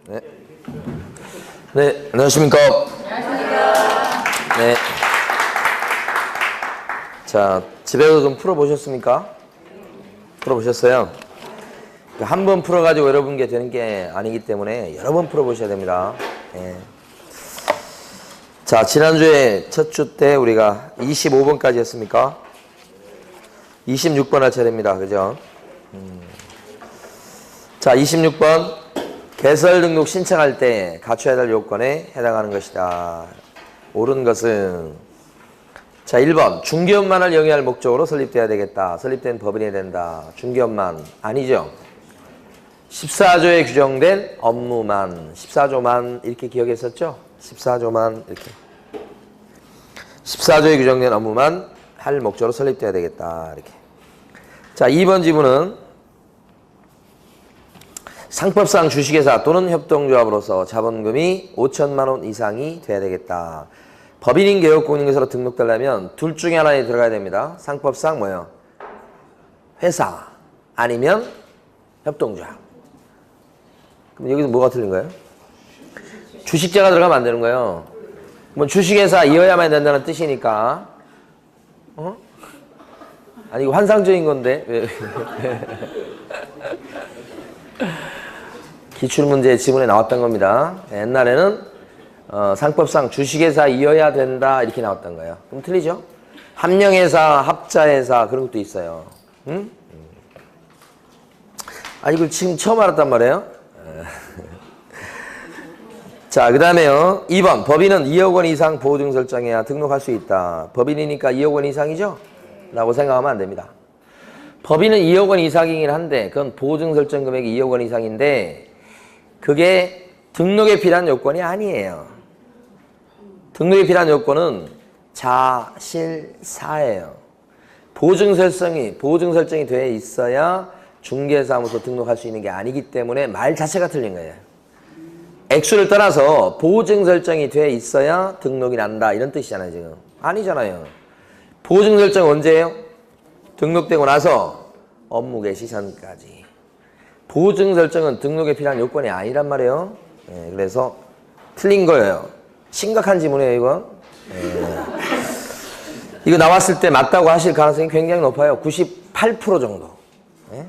네. 네, 안녕하십니까. 네. 자, 집에서 좀 풀어보셨습니까? 풀어보셨어요? 한 번 풀어가지고 여러분 게 되는 게 아니기 때문에 여러 번 풀어보셔야 됩니다. 네. 자, 지난주에 첫 주 때 우리가 25번까지 했습니까? 26번 할 차례입니다. 그죠? 자, 26번. 개설 등록 신청할 때 갖춰야 될 요건에 해당하는 것이다. 옳은 것은 자 1번 중개업만을 영위할 목적으로 설립돼야 되겠다. 설립된 법인이 된다. 중개업만 아니죠. 14조에 규정된 업무만 14조만 이렇게 기억했었죠. 14조만 이렇게 14조에 규정된 업무만 할 목적으로 설립돼야 되겠다. 이렇게. 자 2번 지문은 상법상 주식회사 또는 협동조합으로서 자본금이 5천만 원 이상이 돼야 되겠다. 법인인 개업공인인증서로 등록되려면 둘 중에 하나에 들어가야 됩니다. 상법상 뭐예요? 회사 아니면 협동조합. 그럼 여기서 뭐가 틀린 거예요? 주식자가 들어가면 안 되는 거예요. 뭐 주식회사이어야만 된다는 뜻이니까. 어? 아니 이거 환상적인 건데. 기출문제 지문에 나왔던 겁니다. 옛날에는 상법상 주식회사이어야 된다 이렇게 나왔던 거예요. 그럼 틀리죠? 함령회사, 합자회사 그런 것도 있어요. 응? 아 이걸 지금 처음 알았단 말이에요. 자, 그 다음에요. 2번 법인은 2억 원 이상 보증 설정해야 등록할 수 있다. 법인이니까 2억 원 이상이죠? 라고 생각하면 안 됩니다. 법인은 2억 원 이상이긴 한데 그건 보증 설정 금액이 2억 원 이상인데 그게 등록에 필요한 요건이 아니에요. 등록에 필요한 요건은 자실사예요. 보증 설정이 되어 있어야 중개사무소 등록할 수 있는 게 아니기 때문에 말 자체가 틀린 거예요. 액수를 떠나서 보증 설정이 되어 있어야 등록이 난다 이런 뜻이잖아요. 지금 아니잖아요. 보증 설정 언제예요? 등록되고 나서 업무 개시 전까지. 보증 설정은 등록에 필요한 요건이 아니란 말이에요. 네, 그래서 틀린 거예요. 심각한 지문이에요, 이거. 네. 이거 나왔을 때 맞다고 하실 가능성이 굉장히 높아요. 98% 정도. 네.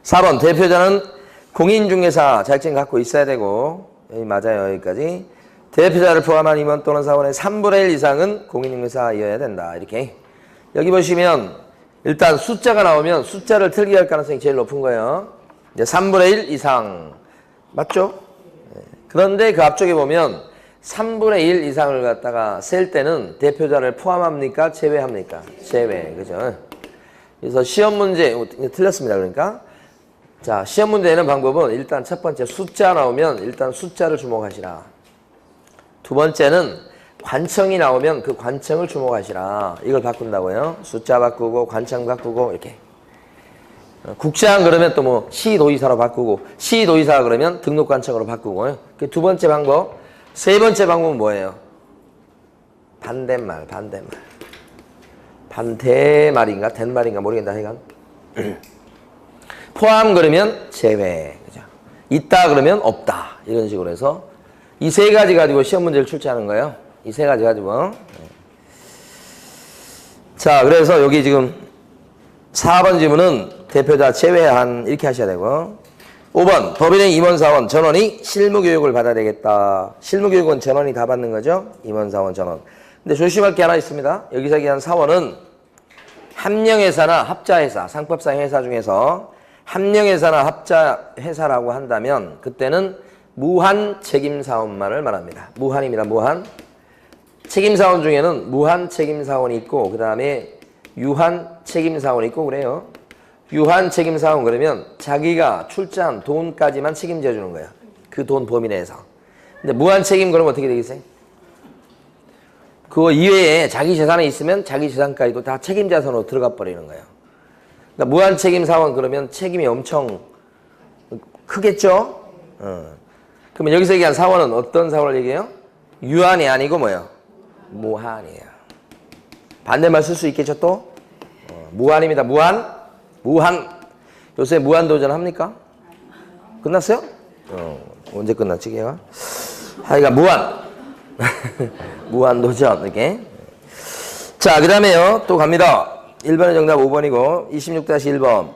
4번 대표자는 공인중개사 자격증 갖고 있어야 되고 여기 맞아요. 여기까지. 대표자를 포함한 임원 또는 사원의 3분의 1 이상은 공인중개사이어야 된다. 이렇게. 여기 보시면 일단 숫자가 나오면 숫자를 틀게 할 가능성이 제일 높은 거예요. 이제 3분의 1 이상. 맞죠? 그런데 그 앞쪽에 보면 3분의 1 이상을 갖다가 셀 때는 대표자를 포함합니까? 제외합니까? 제외. 그죠? 그래서 시험 문제, 틀렸습니다. 그러니까. 자, 시험 문제 내는 방법은 일단 첫 번째 숫자 나오면 일단 숫자를 주목하시라. 두 번째는 관청이 나오면 그 관청을 주목하시라. 이걸 바꾼다고요. 숫자 바꾸고 관청 바꾸고 이렇게. 국장 그러면 또 뭐 시도의사로 바꾸고 시도의사 그러면 등록관청으로 바꾸고. 그 두 번째 방법. 세 번째 방법은 뭐예요? 반대말. 반대말인가 된말인가 모르겠다. 하여간. 포함 그러면 제외. 그죠? 있다 그러면 없다. 이런 식으로 해서 이 세 가지 가지고 시험 문제를 출제하는 거예요. 이 세 가지 가지고. 자, 그래서 여기 지금 4번 지문은 대표자 제외한 이렇게 하셔야 되고 5번 법인의 임원사원 전원이 실무교육을 받아야 되겠다. 실무교육은 전원이 다 받는 거죠. 임원사원 전원. 근데 조심할 게 하나 있습니다. 여기서 얘기한 사원은 함령회사나 합자회사, 상법상 회사 중에서 함령회사나 합자회사라고 한다면 그때는 무한 책임사원만을 말합니다. 무한입니다. 무한. 책임사원 중에는 무한 책임사원이 있고 그 다음에 유한 책임사원이 있고 그래요. 유한 책임사원 그러면 자기가 출자한 돈까지만 책임져 주는 거예요. 그 돈 범위 내에서. 근데 무한 책임 그러면 어떻게 되겠어요? 그거 이외에 자기 재산이 있으면 자기 재산까지도 다 책임자선으로 들어가 버리는 거예요. 그러니까 무한 책임사원 그러면 책임이 엄청 크겠죠? 그러면 여기서 얘기한 사원은 어떤 사원을 얘기해요? 유한이 아니고 뭐예요? 무한이에요. 반대말 쓸 수 있겠죠 또? 무한입니다. 무한. 요새 무한도전 합니까? 끝났어요? 언제 끝났지, 걔가? 하여간 무한. 무한 도전, 이렇게. 자, 그 다음에요. 또 갑니다. 1번의 정답 5번이고, 26-1번.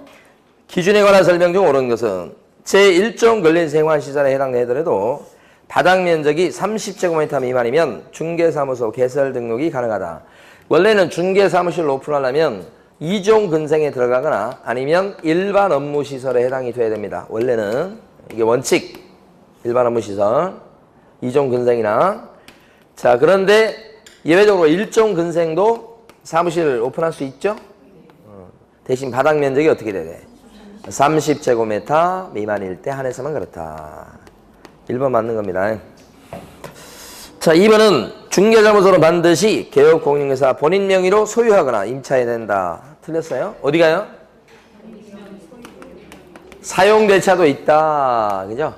기준에 관한 설명 중 옳은 것은 제1종 근린 생활시설에 해당되더라도 바닥 면적이 30제곱미터 미만이면 중개사무소 개설 등록이 가능하다. 원래는 중개사무실을 오픈하려면 2종 근생에 들어가거나 아니면 일반 업무시설에 해당이 돼야 됩니다. 원래는 이게 원칙, 일반 업무시설, 2종 근생이나. 자, 그런데 예외적으로 1종 근생도 사무실 오픈할 수 있죠? 대신 바닥 면적이 어떻게 돼야 돼? 30제곱미터 미만일 때 한해서만 그렇다. 1번 맞는 겁니다. 자, 2번은 중개사무소로 반드시 개업공인중개사 본인 명의로 소유하거나 임차해야 된다. 틀렸어요? 어디 가요? 사용대차도 있다. 그죠?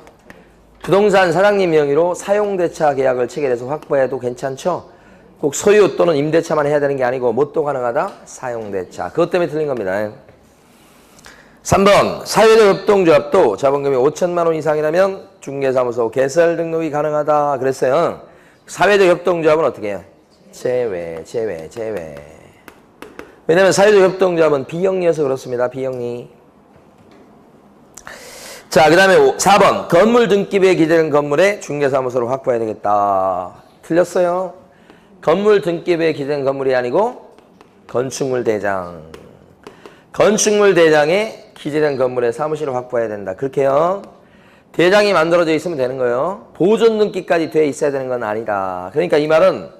부동산 사장님 명의로 사용대차 계약을 체결해서 확보해도 괜찮죠? 꼭 소유 또는 임대차만 해야 되는 게 아니고 뭣도 가능하다? 사용대차. 그것 때문에 틀린 겁니다. 3번 사회적 협동조합도 자본금이 5천만 원 이상이라면 중개사무소 개설 등록이 가능하다 그랬어요. 사회적 협동조합은 어떻게 해요? 제외. 왜냐하면 사회적 협동조합은 비영리여서 그렇습니다. 비영리. 자, 그 다음에 4번 건물 등기부에 기재된 건물에 중개사무소를 확보해야 되겠다. 틀렸어요. 건물 등기부에 기재된 건물이 아니고 건축물 대장. 건축물 대장에 기재된 건물에 사무실을 확보해야 된다. 그렇게요. 대장이 만들어져 있으면 되는 거예요. 보존 등기까지 돼 있어야 되는 건 아니다. 그러니까 이 말은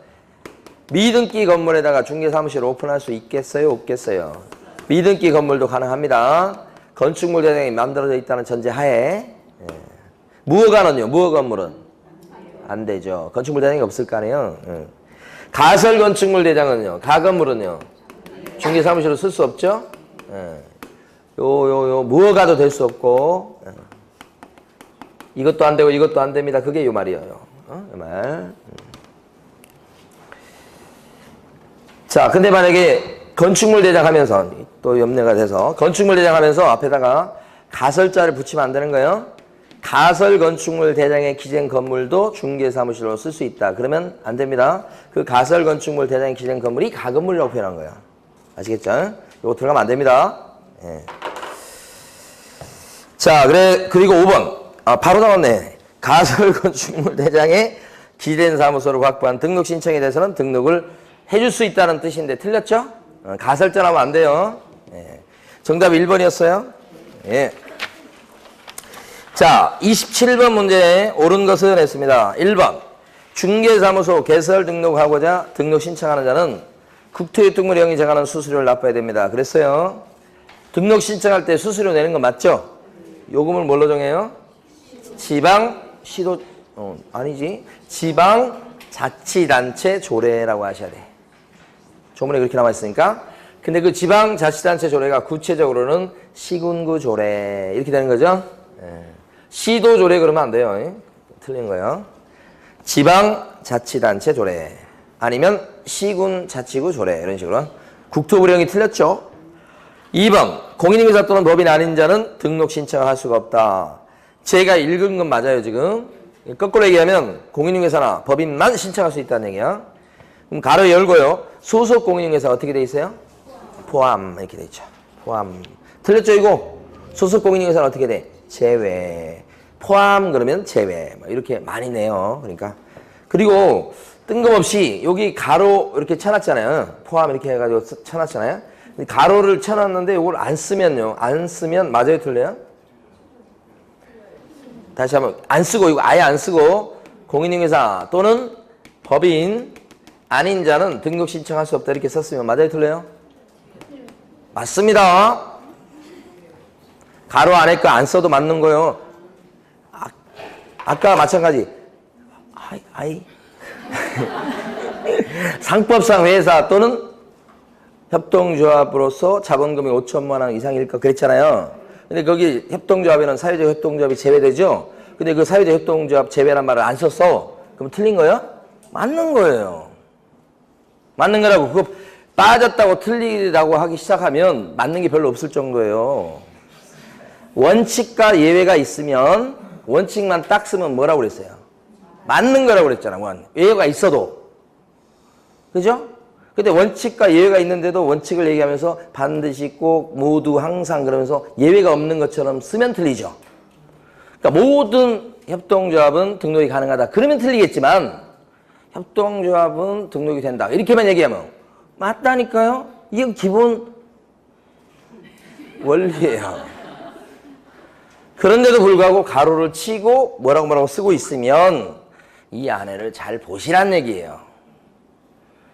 미등기 건물에다가 중개사무실을 오픈할 수 있겠어요? 없겠어요? 미등기 건물도 가능합니다. 건축물 대장이 만들어져 있다는 전제 하에. 무허가는요? 무허 건물은? 안 되죠. 건축물 대장이 없을 거 아니에요. 가설 건축물 대장은요? 가건물은요? 중개사무실로 쓸 수 없죠? 무허가도 될 수 없고, 이것도 안 되고 이것도 안 됩니다. 그게 요 말이에요. 요 말. 자, 근데 만약에 건축물 대장 하면서, 또 염려가 돼서, 건축물 대장 하면서 앞에다가 가설자를 붙이면 안 되는 거예요. 가설 건축물 대장에 기재된 건물도 중개사무실로 쓸 수 있다. 그러면 안 됩니다. 그 가설 건축물 대장에 기재된 건물이 가건물이라고 표현한 거예요. 아시겠죠? 이거 들어가면 안 됩니다. 예. 자, 그리고 5번. 바로 나왔네. 가설 건축물 대장에 기재된 사무소를 확보한 등록 신청에 대해서는 등록을 해줄 수 있다는 뜻인데 틀렸죠? 가설자 나오면 안 돼요. 예. 정답이 1번이었어요. 예. 자, 27번 문제 옳은 것은 했습니다. 1번. 중개사무소 개설 등록하고자 등록 신청하는 자는 국토유통부령이 정하는 수수료를 납부해야 됩니다. 그랬어요. 등록 신청할 때 수수료 내는 거 맞죠? 요금을 뭘로 정해요? 지방 시도 아니지. 지방자치단체 조례라고 하셔야 돼. 조문에 그렇게 나와 있으니까. 근데 그 지방자치단체 조례가 구체적으로는 시군구 조례 이렇게 되는 거죠. 예. 시도 조례 그러면 안 돼요. 틀린 거예요. 지방자치단체 조례 아니면 시군자치구 조례 이런 식으로. 국토부령이 틀렸죠. 2번 공인중개사 또는 법인 아닌 자는 등록 신청을 할 수가 없다. 제가 읽은 건 맞아요. 지금 거꾸로 얘기하면 공인중개사나 법인만 신청할 수 있다는 얘기야. 그럼 가로 열고요. 소속 공인중개사 어떻게 돼 있어요? 포함 이렇게 돼 있죠. 포함. 틀렸죠 이거? 소속 공인중개사는 어떻게 돼? 제외. 포함 그러면 제외. 이렇게 많이 내요. 그러니까 그리고 뜬금없이 여기 가로 이렇게 쳐놨잖아요. 포함 이렇게 해가지고 쳐놨잖아요. 가로를 쳐놨는데 이걸 안 쓰면요. 안 쓰면 맞아요, 틀려요? 다시 한번 안 쓰고 이거 아예 안 쓰고 공인중개사 또는 법인 아닌 자는 등록 신청할 수 없다 이렇게 썼으면 맞아요, 틀려요? 맞습니다. 가로 안에 거 안 써도 맞는 거요. 아까 마찬가지. 상법상 회사 또는 협동조합으로서 자본금이 5천만 원 이상일 거 그랬잖아요. 근데 거기 협동조합에는 사회적 협동조합이 제외되죠. 근데 그 사회적 협동조합 제외란 말을 안 썼어. 그럼 틀린 거예요? 맞는 거예요. 맞는 거라고. 그거 빠졌다고 틀리다고 하기 시작하면 맞는 게 별로 없을 정도예요. 원칙과 예외가 있으면 원칙만 딱 쓰면 뭐라고 그랬어요? 맞는 거라고 그랬잖아. 예외가 있어도. 그죠? 근데 원칙과 예외가 있는데도 원칙을 얘기하면서 반드시 꼭 모두 항상 그러면서 예외가 없는 것처럼 쓰면 틀리죠. 그러니까 모든 협동조합은 등록이 가능하다. 그러면 틀리겠지만 협동조합은 등록이 된다. 이렇게만 얘기하면 맞다니까요. 이건 기본 원리예요. 그런데도 불구하고 가로를 치고 뭐라고 쓰고 있으면 이 안에를 잘 보시란 얘기예요.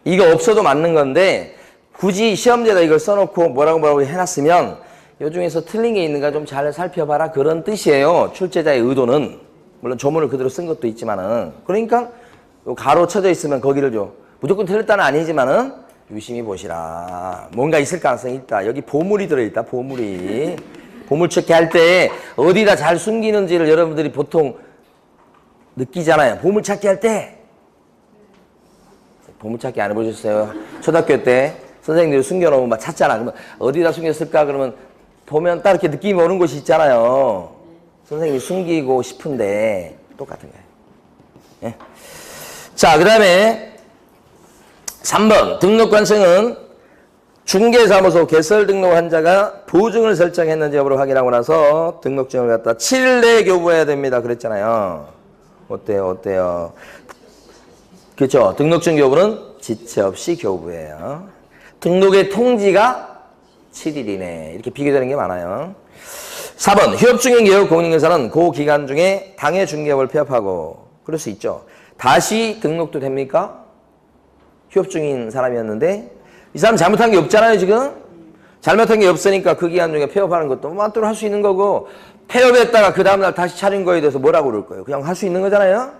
이거 없어도 맞는 건데 굳이 시험지에다 이걸 써놓고 뭐라고 해놨으면 이 중에서 틀린 게 있는가 좀 잘 살펴봐라 그런 뜻이에요. 출제자의 의도는. 물론 조문을 그대로 쓴 것도 있지만은. 그러니까 요 가로 쳐져 있으면 거기를 좀 무조건 틀렸다는 아니지만은 유심히 보시라. 뭔가 있을 가능성이 있다. 여기 보물이 들어있다. 보물이. 보물 찾기할 때 어디다 잘 숨기는지를 여러분들이 보통 느끼잖아요. 보물 찾기 할 때. 보물 찾기 안 해보셨어요? 초등학교 때 선생님들이 숨겨놓으면 막 찾잖아. 그러면 어디다 숨겼을까? 그러면 보면 딱 이렇게 느낌이 오는 곳이 있잖아요. 선생님이 숨기고 싶은데 똑같은 거예요. 예? 자, 그 다음에 3번 등록관청은 중개사무소 개설 등록 환자가 보증을 설정했는지 여부를 확인하고 나서 등록증을 갖다 7일 내에 교부해야 됩니다. 그랬잖아요. 어때요? 그렇죠. 등록증 교부는 지체 없이 교부해요. 등록의 통지가 7일 이내. 이렇게 비교되는 게 많아요. 4번 휴업중인 개업 공인인사는 그 기간 중에 당해 중개업을 폐업하고 그럴 수 있죠. 다시 등록도 됩니까? 휴업 중인 사람이었는데 이 사람 잘못한 게 없잖아요. 지금 잘못한 게 없으니까 그 기간 중에 폐업하는 것도 마음대로 할 수 있는 거고 폐업했다가 그 다음날 다시 차린 거에 대해서 뭐라고 그럴 거예요? 그냥 할 수 있는 거잖아요.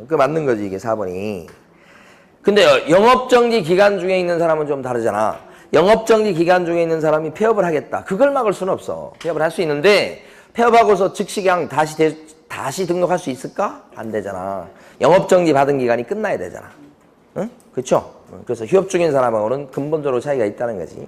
그 맞는 거지 이게 4번이. 근데 영업정지 기간 중에 있는 사람은 좀 다르잖아. 영업정지 기간 중에 있는 사람이 폐업을 하겠다. 그걸 막을 수는 없어. 폐업을 할 수 있는데 폐업하고서 즉시 그냥 다시 등록할 수 있을까? 안 되잖아. 영업정지 받은 기간이 끝나야 되잖아. 응? 그렇죠? 그래서 휴업 중인 사람하고는 근본적으로 차이가 있다는 거지.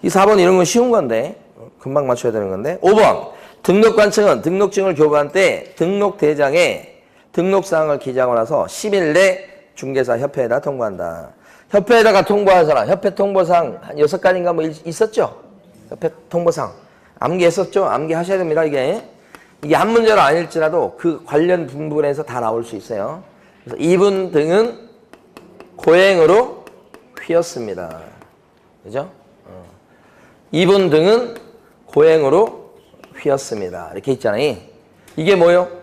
이 4번 이런 건 쉬운 건데 금방 맞춰야 되는 건데 5번 등록관청은 등록증을 교부한 때 등록대장에 등록사항을 기재하고 나서 10일 내 중개사 협회에다 통보한다. 협회에다가 통보한 사람, 협회 통보사항 한 6가지인가 뭐 있었죠? 협회 통보사항. 암기했었죠? 암기하셔야 됩니다, 이게. 이게 한 문제로 아닐지라도 그 관련 부분에서 다 나올 수 있어요. 그래서 이분 등은 고행으로 휘었습니다. 그죠? 이분 등은 고행으로 휘었습니다. 이렇게 있잖아요. 이게 뭐요?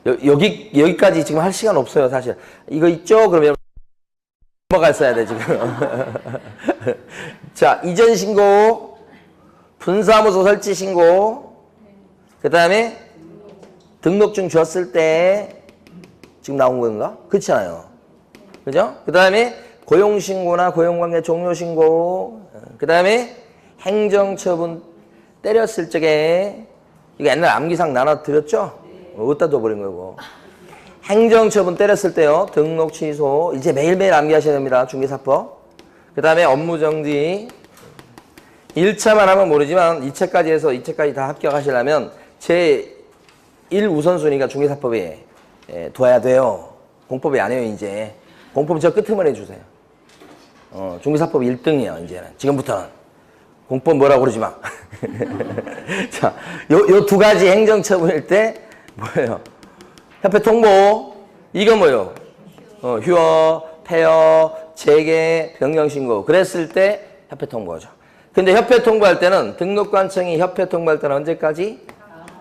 여기까지 지금 할 시간 없어요, 사실. 이거 있죠? 그러면 넘어갔어야 돼, 지금. 자, 이전 신고, 분사무소 설치 신고, 그 다음에 등록증 줬을 때 지금 나온 건가? 그렇잖아요. 그죠? 그 다음에 고용신고나 고용관계 종료신고, 그 다음에 행정처분 때렸을 적에, 이거 옛날 암기상 나눠드렸죠? 어디다 둬버린 거고. 행정처분 때렸을 때요. 등록 취소. 이제 매일매일 암기하셔야 됩니다. 중개사법. 그 다음에 업무정지. 1차만 하면 모르지만 2차까지 해서 2차까지 다 합격하시려면 제 1우선순위가 중개사법에 둬야 돼요. 공법이 아니에요, 이제. 공법 저 끝에만 해주세요. 중개사법 1등이에요, 이제는. 지금부터는. 공법 뭐라고 그러지 마. 자, 요 두 가지 행정처분일 때 뭐예요? 협회 통보. 이거 뭐예요? 휴업, 폐업, 재개, 변경신고. 그랬을 때 협회 통보죠. 근데 협회 통보할 때는 등록관청이 협회 통보할 때는 언제까지?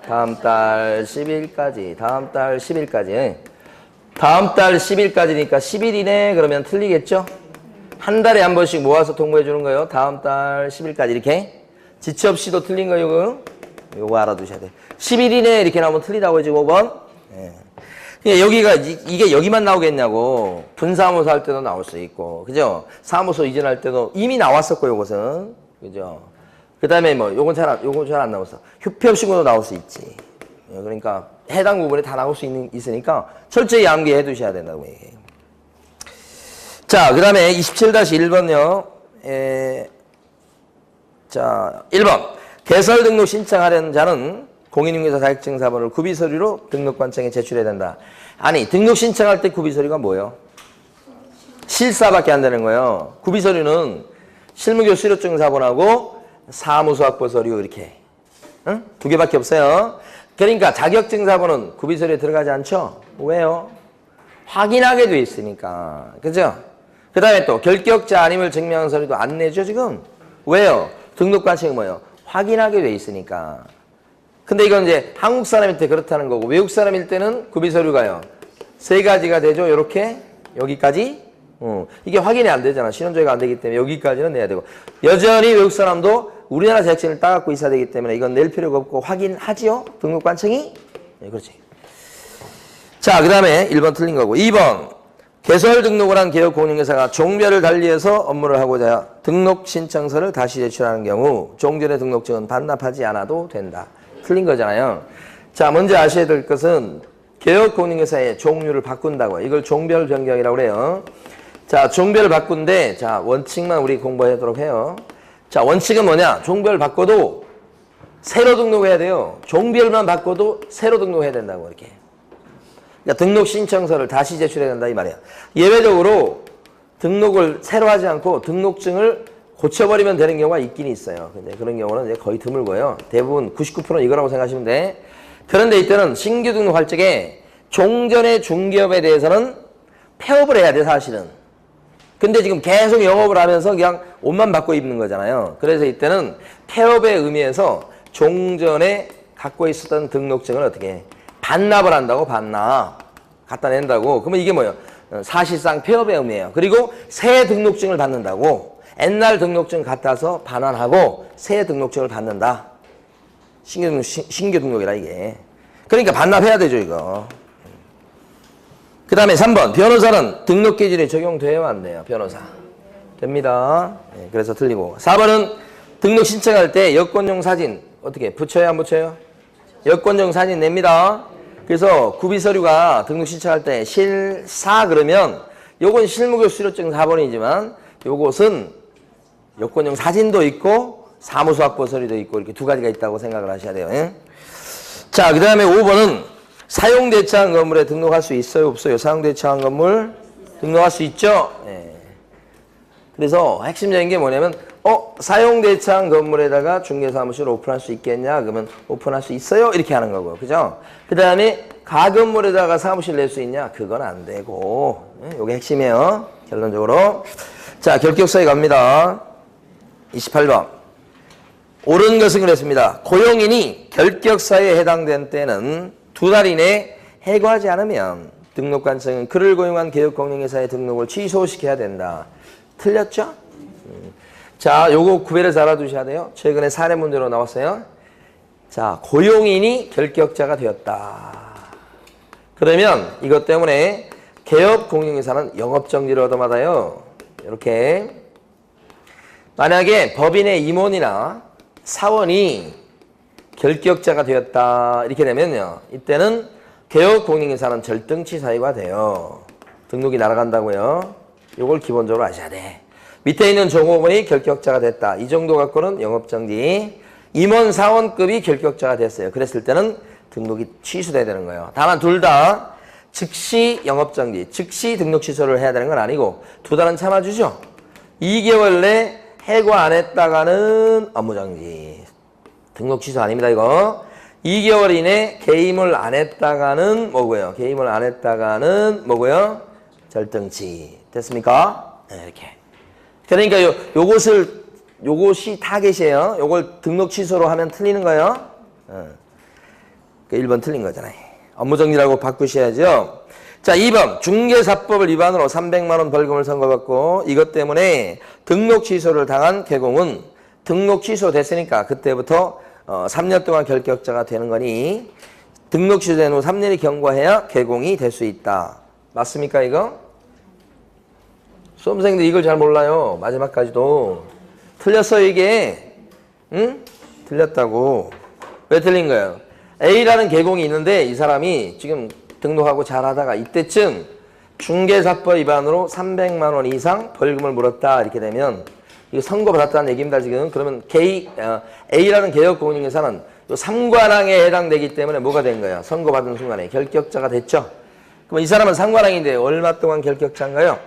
다음 달 10일까지. 다음 달 10일까지. 다음 달 10일까지니까 10일 이내 그러면 틀리겠죠? 한 달에 한 번씩 모아서 통보해 주는 거예요. 다음 달 10일까지 이렇게. 지체 없이도 틀린 거 요거 알아두셔야 돼. 10일 이내 이렇게 나오면 틀리다고 해지 5번. 예. 여기가 이게 여기만 나오겠냐고. 분사무소 할 때도 나올 수 있고. 그죠? 사무소 이전할 때도 이미 나왔었고 요것은. 그죠? 그다음에 뭐 요건 잘 안 나왔어. 휴폐업신고도 나올 수 있지. 그러니까 해당 부분에 다 나올 수 있으니까 철저히 암기해 두셔야 된다고 얘기해요. 자, 그 다음에 27-1번요. 자, 1번. 개설 등록 신청하려는 자는 공인중개사 자격증 사본을 구비서류로 등록관청에 제출해야 된다. 아니 등록 신청할 때 구비서류가 뭐예요? 실사밖에 안 되는 거예요. 구비서류는 실무교 수료증 사본하고 사무소 확보 서류 이렇게 응? 두 개밖에 없어요. 그러니까 자격증 사본은 구비서류에 들어가지 않죠? 왜요? 확인하게 돼 있으니까. 그죠? 그 다음에 또 결격자 아님을 증명한 서류도 안 내죠 지금? 왜요? 등록관청이 뭐예요? 확인하게 돼 있으니까. 근데 이건 이제 한국 사람일 때 그렇다는 거고 외국 사람일 때는 구비서류가요. 세 가지가 되죠. 이렇게 여기까지. 이게 확인이 안 되잖아. 신원조회가 안 되기 때문에 여기까지는 내야 되고. 여전히 외국 사람도 우리나라 자격증을 따갖고 있어야 되기 때문에 이건 낼 필요가 없고 확인하지요. 등록관청이. 네, 그렇지. 자, 그 다음에 1번 틀린 거고. 2번. 개설 등록을 한 개업공인중개사가 종별을 달리해서 업무를 하고자 등록 신청서를 다시 제출하는 경우 종전의 등록증은 반납하지 않아도 된다. 틀린 거잖아요. 자, 먼저 아셔야 될 것은 개업공인중개사의 종류를 바꾼다고. 이걸 종별 변경이라고 그래요. 자, 종별을 바꾼데 자, 원칙만 우리 공부하도록 해요. 자, 원칙은 뭐냐? 종별 바꿔도 새로 등록해야 돼요. 종별만 바꿔도 새로 등록해야 된다고 이렇게. 그러니까 등록 신청서를 다시 제출해야 된다 이 말이야. 예외적으로 등록을 새로 하지 않고 등록증을 고쳐버리면 되는 경우가 있긴 있어요. 근데 그런 경우는 이제 거의 드물고요. 대부분 99%는 이거라고 생각하시면 돼. 그런데 이때는 신규 등록할 적에 종전의 중개업에 대해서는 폐업을 해야 돼 사실은. 근데 지금 계속 영업을 하면서 그냥 옷만 바꿔 입는 거잖아요. 그래서 이때는 폐업의 의미에서 종전에 갖고 있었던 등록증을 어떻게 해? 반납을 한다고. 반납 갖다 낸다고. 그러면 이게 뭐예요? 사실상 폐업의 의미예요. 그리고 새 등록증을 받는다고. 옛날 등록증 갖다서 반환하고 새 등록증을 받는다. 신규 등록이라 이게. 그러니까 반납해야 되죠 이거. 그 다음에 3번. 변호사는 등록 기준이 적용돼요 안 돼요? 변호사. 됩니다. 네, 그래서 틀리고. 4번은 등록 신청할 때 여권용 사진 어떻게 붙여요 안 붙여요? 여권용 사진 냅니다. 그래서 구비서류가 등록 신청할 때 실사 그러면 요건 실무교 수료증 사본이지만 요것은 여권용 사진도 있고 사무소 확보 서류도 있고 이렇게 두 가지가 있다고 생각을 하셔야 돼요. 예? 자, 그 다음에 5번은 사용대차한 건물에 등록할 수 있어요 없어요? 사용대차한 건물 등록할 수 있죠. 예. 그래서 핵심적인 게 뭐냐면 사용대차한 건물에다가 중개사무실을 오픈할 수 있겠냐? 그러면 오픈할 수 있어요? 이렇게 하는 거고. 그죠? 그 다음에 가건물에다가 사무실 낼 수 있냐? 그건 안 되고. 요게 핵심이에요. 결론적으로. 자, 결격서에 갑니다. 28번. 옳은 것은 그랬습니다. 고용인이 결격사에 해당된 때는 2달 이내에 해고하지 않으면 등록관청은 그를 고용한 개업공인중개사의 등록을 취소시켜야 된다. 틀렸죠? 자, 요거 구별을 잘 알아두셔야 돼요. 최근에 사례 문제로 나왔어요. 자, 고용인이 결격자가 되었다. 그러면 이것 때문에 개업공인중개사는 영업정지를 얻어받아요. 이렇게. 만약에 법인의 임원이나 사원이 결격자가 되었다. 이렇게 되면요. 이때는 개업공인중개사는 절등치 사유가 돼요. 등록이 날아간다고요. 요걸 기본적으로 아셔야 돼. 밑에 있는 종업원이 결격자가 됐다. 이 정도 갖고는 영업정지. 임원 사원급이 결격자가 됐어요. 그랬을 때는 등록이 취소돼야 되는 거예요. 다만 둘 다 즉시 영업정지, 즉시 등록 취소를 해야 되는 건 아니고 2달은 참아주죠. 2개월 내 해고 안 했다가는 업무정지. 등록 취소 아닙니다 이거. 2개월 이내 개임을 안 했다가는 뭐고요? 개임을 안 했다가는 뭐고요? 절등치. 됐습니까? 네, 이렇게. 그러니까 요것이 타겟이에요. 요걸 등록 취소로 하면 틀리는 거예요. 그 1번 틀린 거잖아요. 업무정지라고 바꾸셔야죠. 자, 2번. 중개사법을 위반으로 300만 원 벌금을 선고받고 이것 때문에 등록 취소를 당한 개공은 등록 취소됐으니까 그때부터 3년 동안 결격자가 되는 거니 등록 취소된 후 3년이 경과해야 개공이 될 수 있다. 맞습니까 이거? 수험생들 이걸 잘 몰라요. 마지막까지도. 틀렸어요 이게. 응? 틀렸다고. 왜 틀린 거예요? A라는 개공이 있는데 이 사람이 지금 등록하고 잘하다가 이때쯤 중개사법 위반으로 300만 원 이상 벌금을 물었다. 이렇게 되면 이거 선고받았다는 얘기입니다 지금. 그러면 A라는 개업공인중개사는 또 삼관왕에 해당되기 때문에 뭐가 된 거야? 선고받은 순간에 결격자가 됐죠. 그럼 이 사람은 삼관왕인데 얼마 동안 결격자인가요?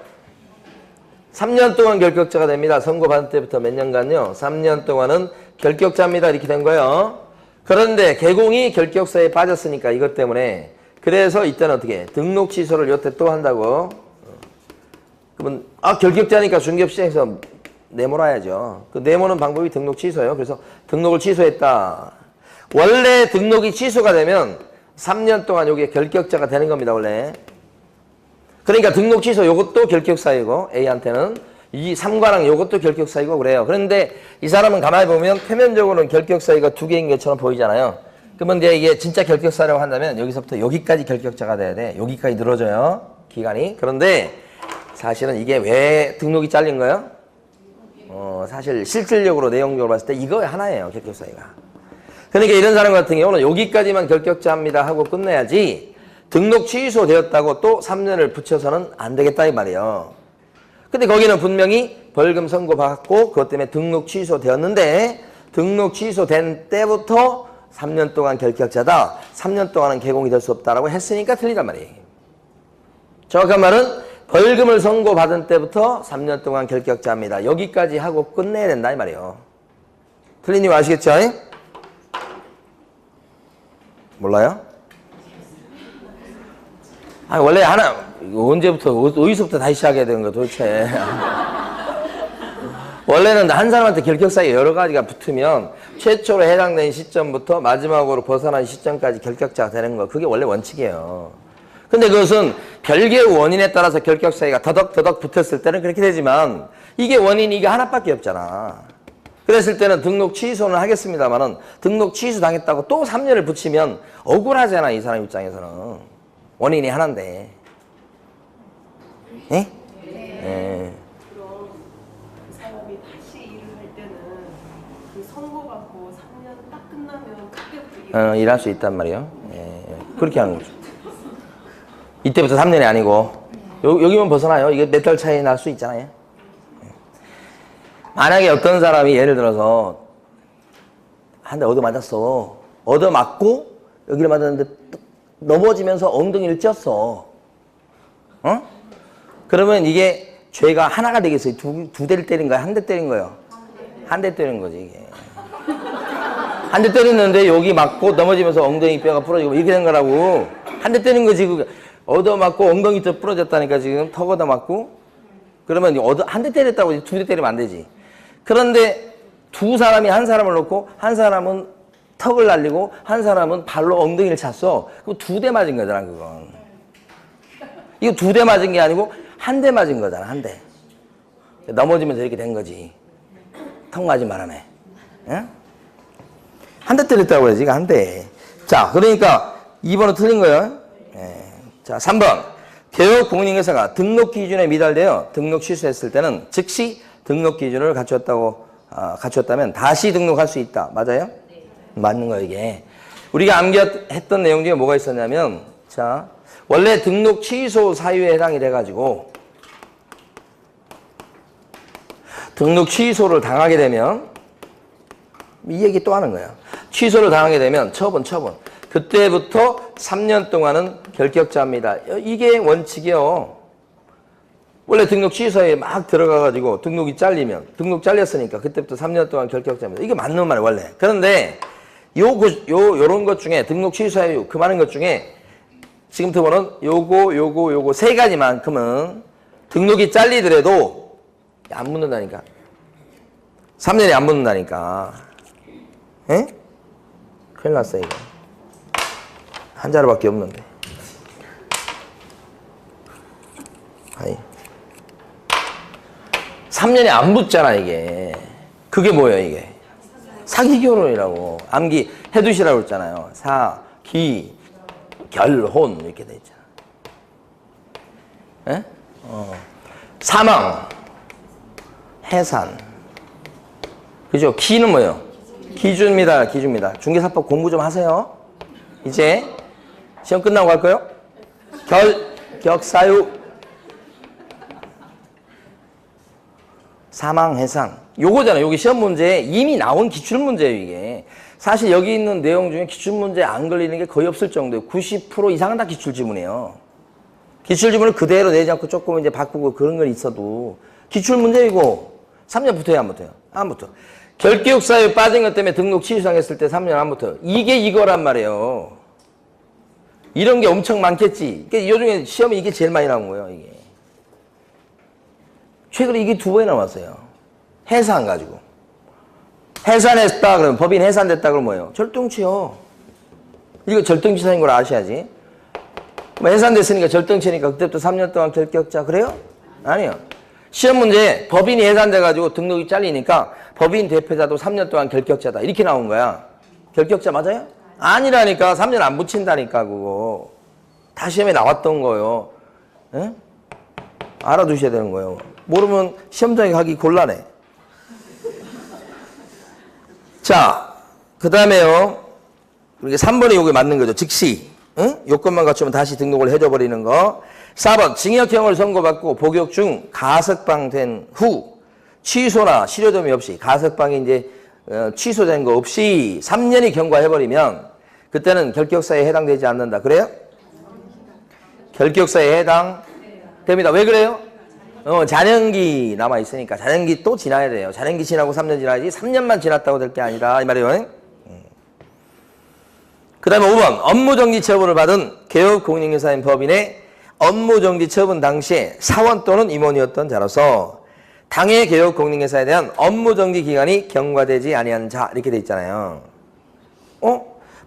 3년 동안 결격자가 됩니다. 선고받은 때부터 몇 년간요? 3년 동안은 결격자입니다. 이렇게 된 거예요. 그런데 개공이 결격사에 빠졌으니까 이것 때문에 그래서 이때는 어떻게 해? 등록 취소를 요때 또 한다고. 그러면 결격자니까 중개업시장에서 내몰아야죠. 그 내모는 방법이 등록 취소예요. 그래서 등록을 취소했다. 원래 등록이 취소가 되면 3년 동안 여기에 결격자가 되는 겁니다. 원래. 그러니까 등록 취소 요것도 결격사이고 A한테는 이 삼관왕 요것도 결격사이고 그래요. 그런데 이 사람은 가만히 보면 표면적으로는 결격사이가 두 개인 것처럼 보이잖아요. 그러면 이제 이게 진짜 결격사라고 한다면 여기서부터 여기까지 결격자가 돼야 돼. 여기까지 늘어져요. 기간이. 그런데 사실은 이게 왜 등록이 잘린 거예요? 사실 실질적으로 내용적으로 봤을 때 이거 하나예요. 결격사이가. 그러니까 이런 사람 같은 경우는 여기까지만 결격자입니다 하고 끝내야지 등록 취소되었다고 또 3년을 붙여서는 안 되겠다 이 말이에요. 근데 거기는 분명히 벌금 선고받고 그것 때문에 등록 취소되었는데 등록 취소된 때부터 3년 동안 결격자다. 3년 동안은 개공이 될 수 없다라고 했으니까 틀리단 말이에요. 정확한 말은 벌금을 선고받은 때부터 3년 동안 결격자입니다. 여기까지 하고 끝내야 된다 이 말이에요. 틀린 이유 아시겠죠? 몰라요? 원래 하나 언제부터 어디서부터 다시 시작해야 되는 거야 도대체. 원래는 한 사람한테 결격사유가 여러 가지가 붙으면 최초로 해당된 시점부터 마지막으로 벗어난 시점까지 결격자가 되는 거 그게 원래 원칙이에요. 근데 그것은 별개의 원인에 따라서 결격사유가 더덕더덕 붙었을 때는 그렇게 되지만 이게 원인이 이게 하나밖에 없잖아. 그랬을 때는 등록 취소는 하겠습니다만은 등록 취소 당했다고 또 3년을 붙이면 억울하잖아 이 사람 입장에서는. 원인이 하나인데. 예? 예. 그럼 그 사람이 다시 일을 할 때는 그 선고받고 3년 딱 끝나면 그때부터 일할 수 있단 말이에요. 예. 그렇게 하는 거죠. 이때부터 3년이 아니고 여기만 벗어나요. 이게 몇 달 차이 날 수 있잖아요. 만약에 어떤 사람이 예를 들어서 한 대 얻어맞았어. 얻어맞고 여기를 맞았는데 넘어지면서 엉덩이를 찧었어. 그러면 이게 죄가 하나가 되겠어요? 두 대를 때린 거야? 한 대 때린 거예요? 한 대 때린 거지 이게. 한 대 때렸는데 여기 맞고 넘어지면서 엉덩이 뼈가 부러지고 이렇게 된 거라고. 한 대 때린 거지. 얻어맞고 엉덩이 뼈 부러졌다니까 지금 턱 얻어맞고. 그러면 한 대 때렸다고 두 대 때리면 안 되지. 그런데 두 사람이 한 사람을 놓고 한 사람은 턱을 날리고 한 사람은 발로 엉덩이를 찼어. 그럼 두 대 맞은 거잖아 그건. 이거 두 대 맞은 게 아니고 한 대 맞은 거잖아 한 대. 넘어지면서 이렇게 된 거지. 턱 맞은 바람에. 응? 한 대 때렸다고 해야지 이거 한 대. 자 그러니까 2번은 틀린 거예요. 예. 자 3번 개업 공인인계사가 등록 기준에 미달되어 등록 취소했을 때는 즉시 등록 기준을 갖췄다면 다시 등록할 수 있다. 맞아요? 네. 맞는 거예요 이게. 우리가 암기했던 내용 중에 뭐가 있었냐면 자 원래 등록 취소 사유에 해당이 돼가지고 등록 취소를 당하게 되면 이 얘기 또 하는 거예요. 취소를 당하게 되면 처분. 그때부터 3년 동안은 결격자입니다. 이게 원칙이요. 원래 등록 취소에 막 들어가가지고 등록이 잘리면 등록 잘렸으니까 그때부터 3년 동안 결격자입니다. 이게 맞는 말이에요 원래. 그런데 요런 것 중에 등록 취소에 그 많은 것 중에 지금부터 보는 요거 세 가지만큼은 등록이 잘리더라도 안 묻는다니까. 3년이 안 묻는다니까. 에? 큰일 났어 이거. 한 자루밖에 없는데. 아니. 3년이 안 붙잖아 이게. 그게 뭐예요 이게? 사기결혼이라고. 암기 해두시라고 했잖아요. 사기 결혼 이렇게 돼 있잖아. 에? 사망 해산. 그죠? 기는 뭐예요? 기준입니다. 중개사법 공부 좀 하세요. 이제 시험 끝나고 갈 거요? 결격사유 사망 해상 요거잖아요. 요게 시험 문제에 이미 나온 기출 문제예요 이게. 사실 여기 있는 내용 중에 기출문제 안 걸리는 게 거의 없을 정도예요. 90% 이상은 다 기출지문이에요. 기출지문을 그대로 내지 않고 조금 이제 바꾸고 그런 건 있어도 기출문제 이거 3년 붙어요, 안 붙어요? 안 붙어. 결격 사유에 빠진 것 때문에 등록 취소당했을 때 3년 안 붙어요. 이게 이거란 말이에요. 이런 게 엄청 많겠지. 그러니까 요즘에 시험에 이게 제일 많이 나온 거예요, 이게. 최근에 이게 2번이 나왔어요. 해산 가지고. 해산했다 그러면 법인 해산됐다 그러면 뭐예요? 절등치요. 이거 절등치사인 걸 아셔야지. 뭐 해산됐으니까 절등치니까 그때부터 3년 동안 결격자 그래요? 아니요. 시험 문제 법인이 해산돼 가지고 등록이 잘리니까 법인 대표자도 3년 동안 결격자다 이렇게 나온 거야. 결격자 맞아요? 아니라니까. 3년 안 붙인다니까. 그거 다 시험에 나왔던 거예요. 에? 알아두셔야 되는 거예요. 모르면 시험장에 가기 곤란해. 자, 그 다음에요. 이게 3번에 요게 맞는 거죠. 즉시. 응? 요건만 갖추면 다시 등록을 해줘버리는 거. 4번, 징역형을 선고받고 복역 중 가석방된 후 취소나 실효점이 없이 가석방이 이제 취소된 거 없이 3년이 경과해버리면 그때는 결격사유에 해당되지 않는다. 그래요? 결격사유에 해당됩니다. 왜 그래요? 잔연기 남아있으니까 잔연기 또 지나야 돼요. 잔연기 지나고 3년 지나야지 3년만 지났다고 될 게 아니라 이 말이에요. 그 다음에 5번 업무정지 처분을 받은 개업공인중개사인 법인의 업무정지 처분 당시에 사원 또는 임원이었던 자로서 당해 개업공인중개사에 대한 업무정지 기간이 경과되지 아니한 자 이렇게 돼 있잖아요.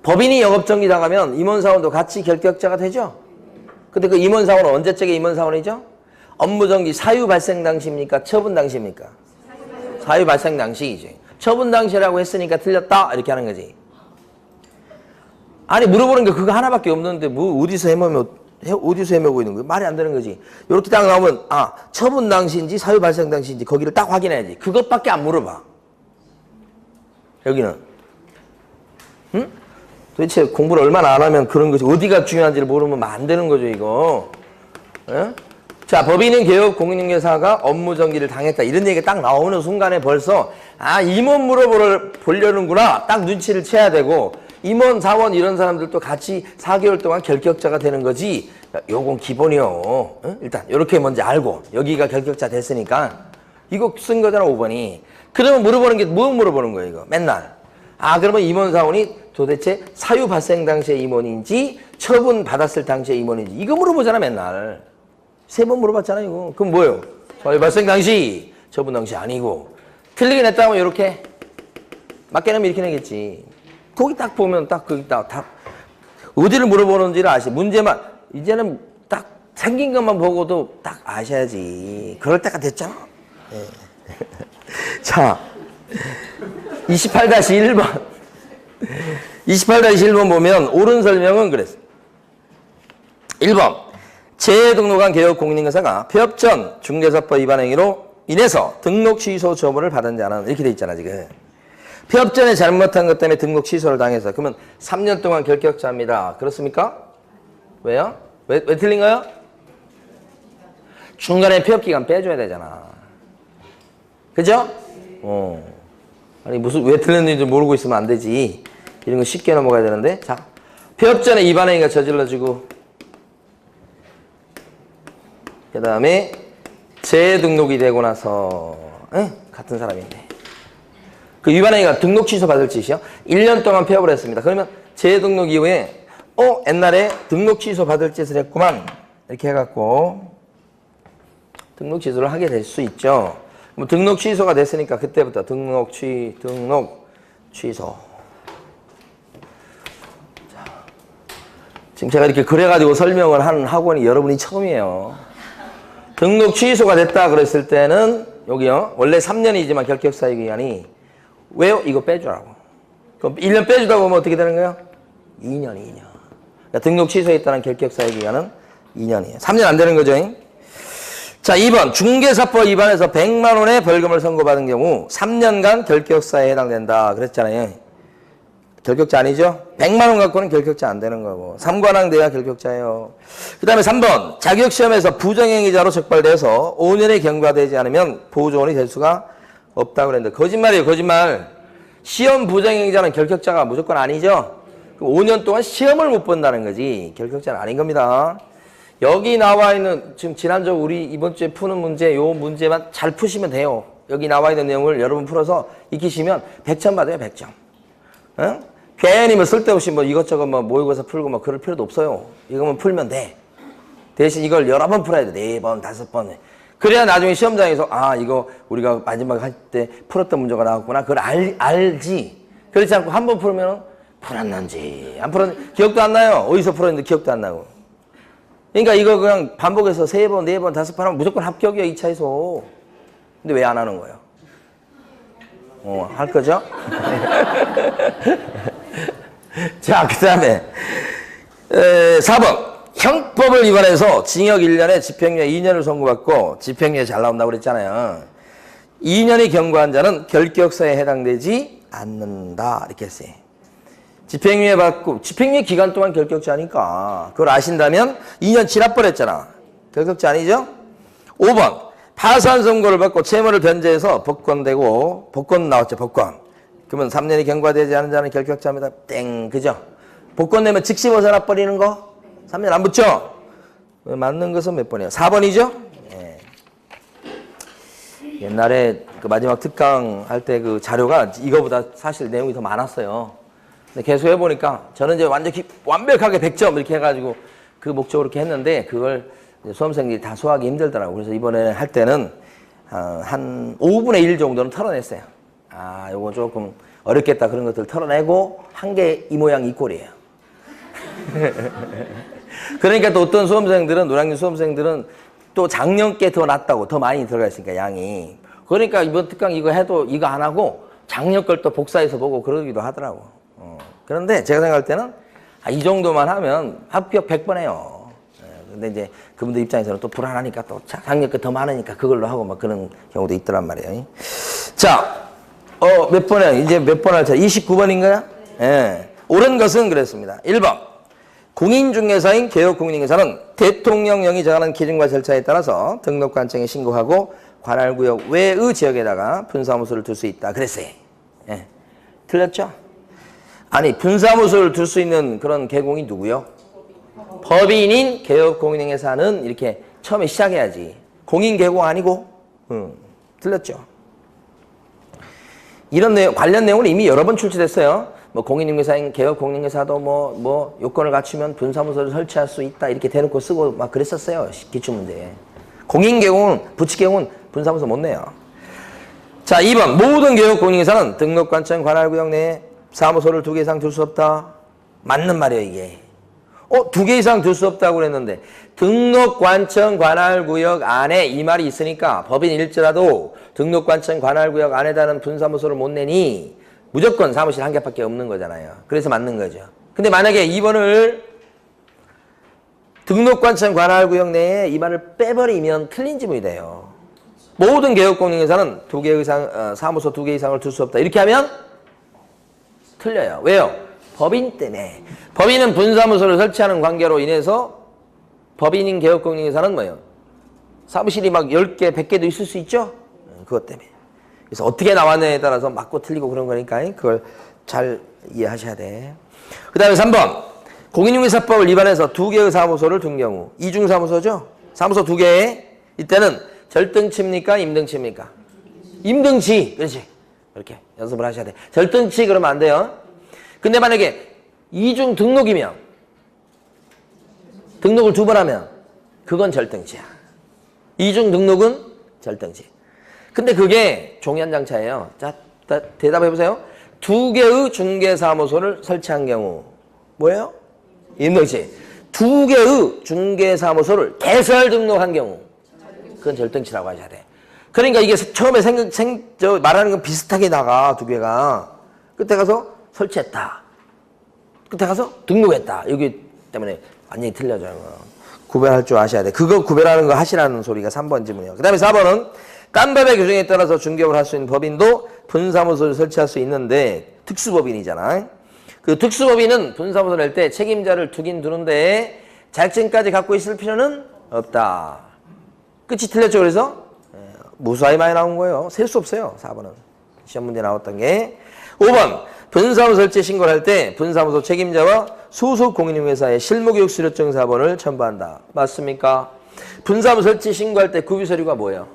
법인이 영업정지 당하면 임원사원도 같이 결격자가 되죠. 근데 그 임원사원은 언제적인 임원사원이죠? 업무정지 사유 발생 당시입니까? 처분 당시입니까? 사유 발생 당시이지. 처분 당시라고 했으니까 틀렸다 이렇게 하는 거지. 아니 물어보는 게 그거 하나밖에 없는데 뭐 어디서 헤매고 있는 거야? 말이 안 되는 거지. 이렇게 딱 나오면 처분 당시인지 사유 발생 당시인지 거기를 딱 확인해야지. 그것밖에 안 물어봐. 여기는. 응? 도대체 공부를 얼마나 안 하면 그런 거지. 어디가 중요한지를 모르면 안 되는 거죠 이거. 응? 자, 법인은 개업공인중개사가 업무정지를 당했다. 이런 얘기가 딱 나오는 순간에 벌써 임원 물어보려는구나. 딱 눈치를 채야 되고 임원, 사원 이런 사람들도 같이 4개월 동안 결격자가 되는 거지. 요건 기본이요. 응? 일단 이렇게 먼저 알고 여기가 결격자 됐으니까 이거 쓴 거잖아 5번이. 그러면 물어보는 게 뭐 물어보는 거예요 이거 맨날. 그러면 임원, 사원이 도대체 사유 발생 당시의 임원인지 처분 받았을 당시의 임원인지 이거 물어보잖아 맨날. 3번 물어봤잖아 이거. 그럼 뭐예요? 사유 발생 당시, 처분 당시 아니고. 틀리긴 했다면 이렇게 맞게 내면 이렇게 내겠지. 거기 딱 보면 딱 거기 딱 어디를 물어보는지를 아시. 문제만 이제는 딱 생긴 것만 보고도 딱 아셔야지. 그럴 때가 됐잖아. 네. 자, 28-1번. 28-1번 보면 옳은 설명은 그랬어. 1번. 재등록한 개업공인중개사가 폐업 전 중개사법 위반 행위로 인해서 등록 취소 처분을 받은 자는 이렇게 돼 있잖아 지금. 폐업 전에 잘못한 것 때문에 등록 취소를 당해서 그러면 3년 동안 결격자입니다. 그렇습니까? 왜요? 왜 틀린 거예요? 중간에 폐업 기간 빼줘야 되잖아. 그죠? 아니 무슨 왜 틀렸는지 모르고 있으면 안 되지. 이런 거 쉽게 넘어가야 되는데. 자, 폐업 전에 위반 행위가 저질러지고 그 다음에 재등록이 되고 나서 같은 사람인데 그 위반행위가 등록 취소 받을 짓이요. 1년 동안 폐업을 했습니다. 그러면 재등록 이후에 옛날에 등록 취소 받을 짓을 했구만 이렇게 해갖고 등록 취소를 하게 될 수 있죠. 그럼 등록 취소가 됐으니까 그때부터 등록 취소. 자, 지금 제가 이렇게 그래가지고 설명을 하는 학원이 여러분이 처음이에요. 등록 취소가 됐다 그랬을 때는 여기요. 원래 3년이지만 결격사유 기간이 왜요? 이거 빼주라고. 그럼 1년 빼주다고 하면 어떻게 되는 거예요? 2년. 그러니까 등록 취소했다는 결격사유 기간은 2년이에요. 3년 안 되는 거죠. 자, 2번. 중개사법 위반해서 100만 원의 벌금을 선고받은 경우 3년간 결격사유에 해당된다. 그랬잖아요. 결격자 아니죠? 100만 원 갖고는 결격자 안 되는 거고. 3관왕 돼야 결격자예요. 그 다음에 3번. 자격시험에서 부정행위자로 적발돼서 5년에 경과되지 않으면 보조원이 될 수가 없다고 그랬는데 거짓말이에요. 거짓말. 시험 부정행위자는 결격자가 무조건 아니죠. 5년 동안 시험을 못 본다는 거지 결격자는 아닌 겁니다. 여기 나와 있는 지금 지난주 우리 이번 주에 푸는 문제 요 문제만 잘 푸시면 돼요. 여기 나와 있는 내용을 여러분 풀어서 익히시면 100점 받아요. 100점. 응? 괜히 뭐 쓸데없이 뭐 이것저것 뭐 모의고사 풀고 뭐 그럴 필요도 없어요. 이거만 풀면 돼. 대신 이걸 여러 번 풀어야 돼. 4번, 5번. 그래야 나중에 시험장에서 아 이거 우리가 마지막에 할 때 풀었던 문제가 나왔구나. 그걸 알지. 그렇지 않고 한 번 풀면 풀었는지 안 풀었는지 기억도 안 나요. 어디서 풀었는지 기억도 안 나고. 그러니까 이거 그냥 반복해서 3번, 4번, 5번 하면 무조건 합격이야 2차에서. 근데 왜 안 하는 거예요? 할 거죠? 자, 그 다음에 4번 형법을 위반해서 징역 1년에 집행유예 2년을 선고받고 집행유예 잘 나온다고 그랬잖아요. 2년이 경과한 자는 결격사에 해당되지 않는다 이렇게 했어요. 집행유예 받고 집행유예 기간 동안 결격자니까 그걸 아신다면 2년 지나버렸잖아. 결격자 아니죠? 5번 파산 선고를 받고 채무를 변제해서 복권되고 복권 나왔죠. 복권. 그러면 3년이 경과되지 않은 자는 결격자입니다. 땡 그죠? 복권 내면 즉시 벗어나 버리는 거 3년 안 붙죠? 맞는 것은 몇 번이에요? 4번이죠? 예. 옛날에 그 마지막 특강 할 때 그 자료가 이거보다 사실 내용이 더 많았어요. 근데 계속 해보니까 저는 이제 완벽하게 100점 이렇게 해가지고 그 목적으로 이렇게 했는데 그걸 수험생들이 다 소화하기 힘들더라고요. 그래서 이번에 할 때는 한 5분의 1 정도는 털어냈어요. 아, 요거 조금 어렵겠다 그런 것들 털어내고 한 개 이 모양 이 꼴이에요. 그러니까 또 어떤 수험생들은 노량진 수험생들은 또 작년 게 더 낫다고 더 많이 들어가 있으니까 양이. 그러니까 이번 특강 이거 해도 이거 안 하고 작년 걸 또 복사해서 보고 그러기도 하더라고. 그런데 제가 생각할 때는 이 정도만 하면 합격 100번 해요. 근데 이제 그분들 입장에서는 또 불안하니까 또 작년 게 더 많으니까 그걸로 하고 막 그런 경우도 있더란 말이에요. 자, 몇 번이야? 이제 몇 번 할 차? 29번인가요? 예. 옳은 것은 그랬습니다. 1번. 공인중개사인 개업공인중개사는 대통령령이 정하는 기준과 절차에 따라서 등록관청에 신고하고 관할구역 외의 지역에다가 분사무소를 둘 수 있다. 그랬어요. 예. 틀렸죠? 아니, 분사무소를 둘 수 있는 그런 개공이 누구요? 법인인 개업공인중개사는 이렇게 처음에 시작해야지. 공인개공 아니고. 틀렸죠? 이런 내용, 관련 내용은 이미 여러 번 출제됐어요. 뭐 공인중개사인 개업공인중개사도 뭐 요건을 갖추면 분사무소를 설치할 수 있다 이렇게 대놓고 쓰고 막 그랬었어요. 기출문제. 공인개공은 부치개공은 분사무소 못 내요. 자, 2번 모든 개업공인중개사는 등록관청 관할구역 내에 사무소를 2개 이상 둘 수 없다. 맞는 말이에요 이게. 2개 이상 둘 수 없다고 그랬는데 등록관청 관할구역 안에 이 말이 있으니까 법인일지라도 등록관청 관할구역 안에다는 분사무소를 못 내니 무조건 사무실 한 개밖에 없는 거잖아요. 그래서 맞는 거죠. 근데 만약에 2번을 등록관청 관할구역 내에 이 말을 빼버리면 틀린 지문이 돼요. 모든 개업공인중개사는 2개 이상 사무소 2개 이상을 둘 수 없다. 이렇게 하면 틀려요. 왜요? 법인 때문에. 법인은 분사무소를 설치하는 관계로 인해서 법인인 개업공인중개사는 뭐예요? 사무실이 막 10개, 100개도 있을 수 있죠? 그것 때문에. 그래서 어떻게 나왔느냐에 따라서 맞고 틀리고 그런 거니까 그걸 잘 이해하셔야 돼. 그 다음에 3번. 공인중개사법을 위반해서 2개의 사무소를 둔 경우. 이중사무소죠? 사무소 2개에 이때는 절등치입니까? 임등치입니까? 임등치. 그렇지. 이렇게 연습을 하셔야 돼. 절등치 그러면 안 돼요. 근데 만약에 이중 등록이면 등록을 2번 하면 그건 절등치야. 이중 등록은 절등치. 근데 그게 종이 한 장 차예요. 자, 대답해 보세요. 2개의 중개사무소를 설치한 경우 뭐예요? 임등치. 2개의 중개사무소를 개설 등록한 경우 그건 절등치라고 하셔야 돼. 그러니까 이게 처음에 말하는 건 비슷하게 나가 2개가. 끝에 가서 설치했다. 끝에 가서 등록했다. 여기 때문에 완전히 틀려져요. 구별할 줄 아셔야 돼. 그거 구별하는 거 하시라는 소리가 3번 지문이에요. 그 다음에 4번은 딴 법의 규정에 따라서 중개업을 할 수 있는 법인도 분사무소를 설치할 수 있는데 특수법인이잖아. 그 특수법인은 분사무소를 할 때 책임자를 두긴 두는데 자격증까지 갖고 있을 필요는 없다. 끝이 틀렸죠. 그래서 무수하게 많이 나온 거예요. 셀 수 없어요. 4번은. 시험 문제 나왔던 게. 5번 분사무소 설치 신고를 할 때 분사무소 책임자와 소속 공인중개사의 실무교육 수료증 사본을 첨부한다. 맞습니까? 분사무소 설치 신고할 때 구비서류가 뭐예요?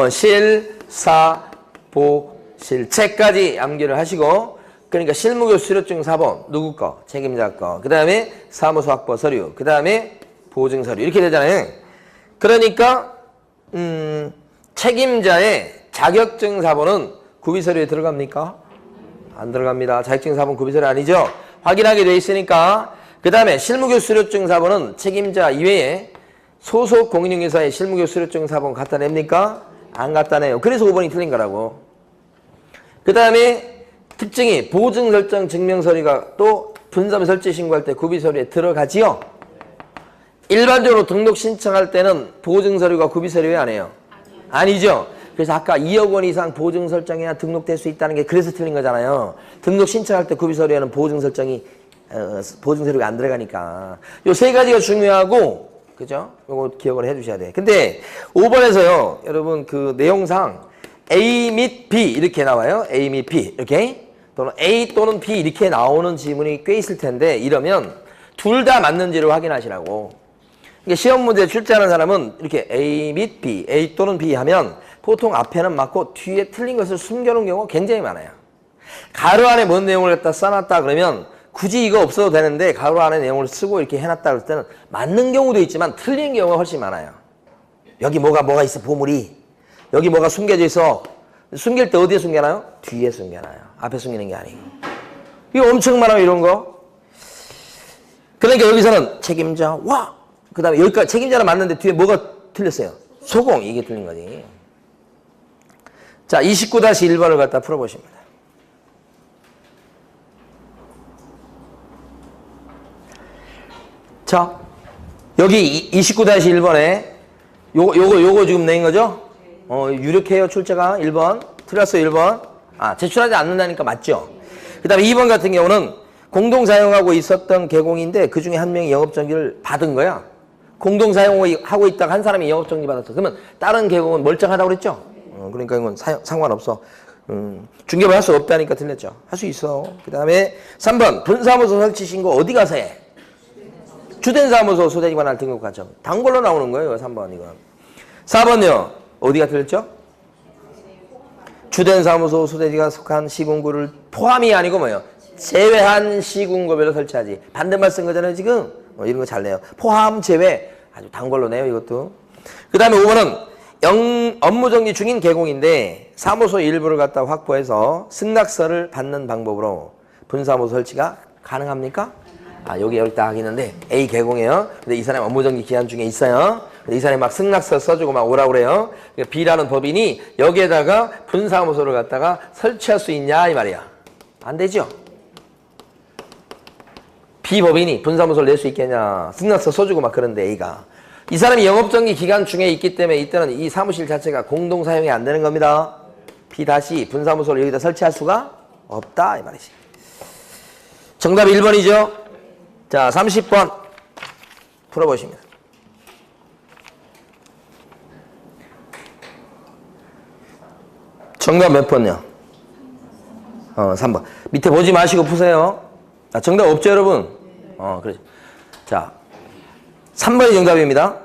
실, 사, 보, 실, 책까지 암기를 하시고, 그러니까 실무교육 수료증 사본 누구 거? 책임자 거. 그 다음에 사무소 확보 서류. 그 다음에 보증 서류. 이렇게 되잖아요. 그러니까 책임자의 자격증 사본은 구비서류에 들어갑니까? 안 들어갑니다. 자격증 사본 구비서류 아니죠? 확인하게 돼 있으니까. 그 다음에 실무교육 수료증 사본은 책임자 이외에 소속 공인중개사의 실무교육 수료증 사본 갖다 냅니까? 안 갖다 내요. 그래서 5번이 틀린 거라고. 그 다음에 특징이 보증 설정 증명서류가 또 분사무 설치 신고할 때 구비서류에 들어가지요. 일반적으로 등록 신청할 때는 보증 서류가 구비 서류에 안 해요? 아니죠. 그래서 아까 2억 원 이상 보증 설정해야 등록될 수 있다는 게 그래서 틀린 거잖아요. 등록 신청할 때 구비 서류에는 보증 설정이 보증 서류가 안 들어가니까. 요 세 가지가 중요하고, 그죠? 요거 기억을 해 주셔야 돼. 근데 5번에서요. 여러분 그 내용상 A 및 B 이렇게 나와요. A 및 B 이렇게. 또는 A 또는 B 이렇게 나오는 지문이 꽤 있을 텐데 이러면 둘 다 맞는지를 확인하시라고. 그러니까 시험 문제 출제하는 사람은 이렇게 A 및 B, A 또는 B 하면 보통 앞에는 맞고 뒤에 틀린 것을 숨겨놓은 경우가 굉장히 많아요. 가로 안에 뭔 내용을 갖다 써놨다 그러면 굳이 이거 없어도 되는데 가로 안에 내용을 쓰고 이렇게 해놨다 그럴 때는 맞는 경우도 있지만 틀린 경우가 훨씬 많아요. 여기 뭐가 있어, 보물이. 여기 뭐가 숨겨져 있어. 숨길 때 어디에 숨겨놔요? 뒤에 숨겨놔요. 앞에 숨기는 게 아니고. 이거 엄청 많아요, 이런 거. 그러니까 여기서는 책임자, 와! 그 다음에 여기까지 책임자는 맞는데 뒤에 뭐가 틀렸어요? 소공, 이게 틀린 거지. 자, 29-1번을 갖다 풀어보십니다. 자, 여기 29-1번에 요거 지금 낸 거죠? 유력해요, 출제가. 1번. 틀렸어요, 1번. 제출하지 않는다니까 맞죠? 그 다음에 2번 같은 경우는 공동 사용하고 있었던 계공인데 그 중에 한 명이 영업정지를 받은 거야. 공동 사용하고 있다가 한 사람이 영업정지 받았어. 그러면 다른 계공은 멀쩡하다고 그랬죠? 그러니까 이건 상관없어. 중개를 할 수 없다니까 틀렸죠? 할 수 있어. 그 다음에 3번. 분사무소 설치 신고 어디 가서 해? 주된 사무소 소재지 관할 등록 과정. 단골로 나오는 거예요, 3번 이건. 4번요. 어디가 틀렸죠? 주된 사무소 소재지가 속한 시군구를 포함이 아니고 뭐예요? 제외한 시군구별로 설치하지. 반대말 쓴 거잖아요, 지금. 이런 거 잘 내요. 포함, 제외. 아주 단골로 내요, 이것도. 그 다음에 5번은 업무정지 중인 계공인데 사무소 일부를 갖다 확보해서 승낙서를 받는 방법으로 분사무소 설치가 가능합니까? 여기 딱 하겠는데 A 계공이에요. 근데 이 사람 업무정지 기한 중에 있어요. 근데 이 사람이 막 승낙서 써주고 막 오라고 그래요. 그러니까 B라는 법인이 여기에다가 분사무소를 갖다가 설치할 수 있냐 이 말이야. 안 되죠. B 법인이 분사무소를 낼 수 있겠냐. 승낙서 써주고 막 그런데 A가. 이 사람이 영업정지 기간 중에 있기 때문에 이때는 이 사무실 자체가 공동 사용이 안 되는 겁니다. B 다시 분사무소를 여기다 설치할 수가 없다 이 말이지. 정답이 1번이죠. 자, 30번 풀어보십니다. 정답 몇 번요? 3번. 밑에 보지 마시고 푸세요. 정답 없죠, 여러분? 그렇죠. 자, 3번이 정답입니다.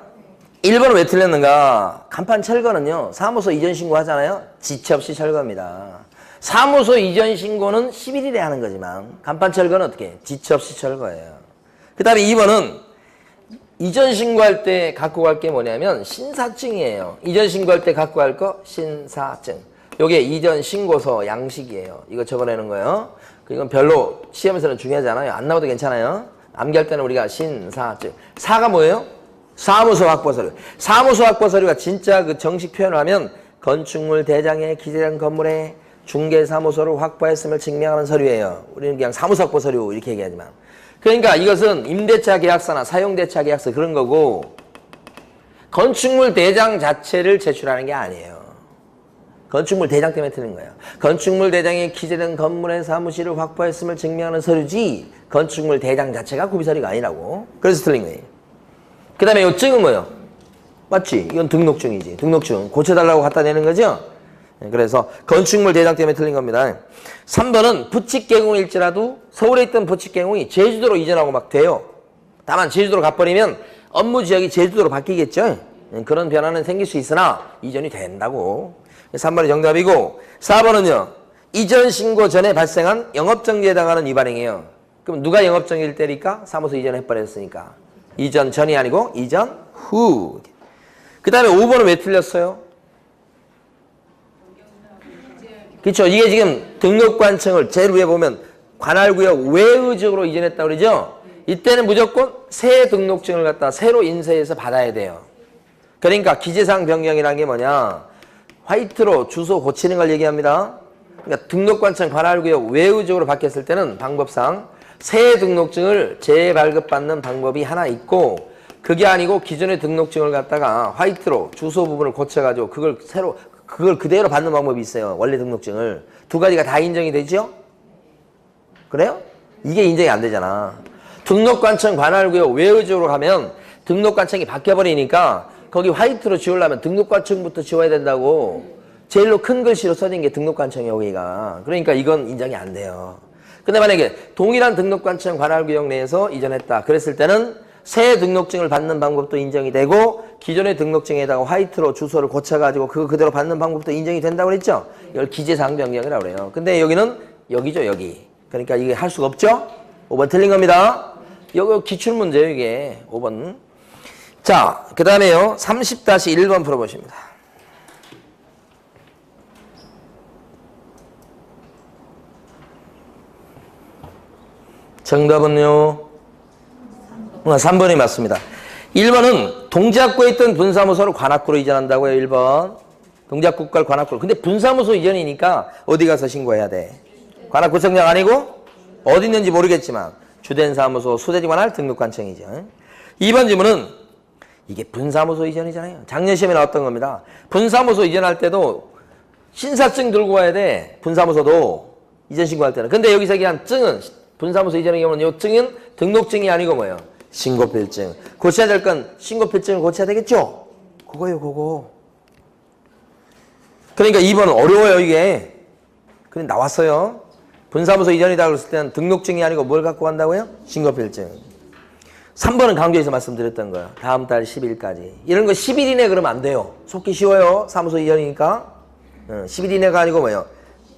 1번은 왜 틀렸는가? 간판 철거는요, 사무소 이전 신고 하잖아요? 지체 없이 철거입니다. 사무소 이전 신고는 11일에 하는 거지만, 간판 철거는 어떻게 해? 지체 없이 철거예요. 그 다음에 2번은 이전 신고할 때 갖고 갈 게 뭐냐면 신사증이에요. 이전 신고할 때 갖고 갈 거 신사증. 요게 이전 신고서 양식이에요. 이거 적어내는 거예요. 이건 별로 시험에서는 중요하지 않아요. 안 나와도 괜찮아요. 암기할 때는 우리가 신사증. 사가 뭐예요? 사무소 확보 서류. 사무소 확보 서류가 진짜 그 정식 표현을 하면 건축물 대장에 기재된 건물에 중개사무소를 확보했음을 증명하는 서류예요. 우리는 그냥 사무소 확보 서류 이렇게 얘기하지만. 그러니까 이것은 임대차 계약서나 사용대차 계약서 그런 거고 건축물 대장 자체를 제출하는 게 아니에요. 건축물 대장 때문에 틀린 거예요. 건축물 대장에 기재된 건물의 사무실을 확보했음을 증명하는 서류지 건축물 대장 자체가 구비서류가 아니라고. 그래서 틀린 거예요. 그 다음에 이 증은 뭐예요? 맞지? 이건 등록증이지. 등록증. 고쳐달라고 갖다 내는 거죠? 그래서 건축물 대장 때문에 틀린 겁니다. 3번은 부칙개공일지라도 서울에 있던 부칙개공이 제주도로 이전하고 막 돼요. 다만 제주도로 가버리면 업무 지역이 제주도로 바뀌겠죠. 그런 변화는 생길 수 있으나 이전이 된다고. 3번이 정답이고 4번은요. 이전 신고 전에 발생한 영업정지에 해당하는 위반행위예요. 그럼 누가 영업정지를 때릴까? 사무소 이전해버렸으니까. 이전 전이 아니고 이전 후. 그 다음에 5번은 왜 틀렸어요? 그렇죠. 이게 지금 등록관청을 제일 위에 보면 관할구역 외의 지역으로 이전했다고 그러죠. 이때는 무조건 새 등록증을 갖다 새로 인쇄해서 받아야 돼요. 그러니까 기재사항 변경이라는 게 뭐냐. 화이트로 주소 고치는 걸 얘기합니다. 그러니까 등록관청 관할구역 외의 지역으로 바뀌었을 때는 방법상 새 등록증을 재발급받는 방법이 하나 있고 그게 아니고 기존의 등록증을 갖다가 화이트로 주소 부분을 고쳐가지고 그걸 그대로 받는 방법이 있어요. 원래 등록증을. 두 가지가 다 인정이 되죠? 그래요? 이게 인정이 안 되잖아. 등록관청 관할구역 외의 지역으로 가면 등록관청이 바뀌어버리니까 거기 화이트로 지우려면 등록관청부터 지워야 된다고. 제일로 큰 글씨로 써진 게 등록관청이에요, 여기가. 그러니까 이건 인정이 안 돼요. 근데 만약에 동일한 등록관청 관할구역 내에서 이전했다. 그랬을 때는 새 등록증을 받는 방법도 인정이 되고 기존의 등록증에다가 화이트로 주소를 고쳐가지고 그거 그대로 받는 방법도 인정이 된다고 그랬죠? 이걸 기재사항 변경이라고 그래요. 근데 여기는 여기죠, 여기. 그러니까 이게 할 수가 없죠? 5번 틀린 겁니다. 여기 기출문제예요, 이게. 5번. 자, 그 다음에요. 30-1번 풀어보십니다. 정답은요? 3번이 맞습니다. 1번은 동작구에 있던 분사무소를 관악구로 이전한다고요. 1번. 동작구걸 관악구로. 근데 분사무소 이전이니까 어디 가서 신고해야 돼? 관악구청장 아니고 어디 있는지 모르겠지만 주된 사무소 수대지 관할 등록관청이죠. 2번 질문은 이게 분사무소 이전이잖아요. 작년 시험에 나왔던 겁니다. 분사무소 이전할 때도 신사증 들고 와야 돼. 분사무소도 이전 신고할 때는. 근데 여기서 얘기한 증은 분사무소 이전의 경우는 이 증은 등록증이 아니고 뭐예요? 신고필증. 고쳐야 될 건 신고필증을 고쳐야 되겠죠? 그거요, 그거. 그러니까 2번은 어려워요, 이게. 근데 나왔어요. 분사무소 이전이다 그랬을 때는 등록증이 아니고 뭘 갖고 간다고요? 신고필증. 3번은 강조해서 말씀드렸던 거예요. 다음 달 10일까지. 이런 거 10일 이내 그러면 안 돼요. 속기 쉬워요. 사무소 이전이니까. 10일 이내가 아니고 뭐예요?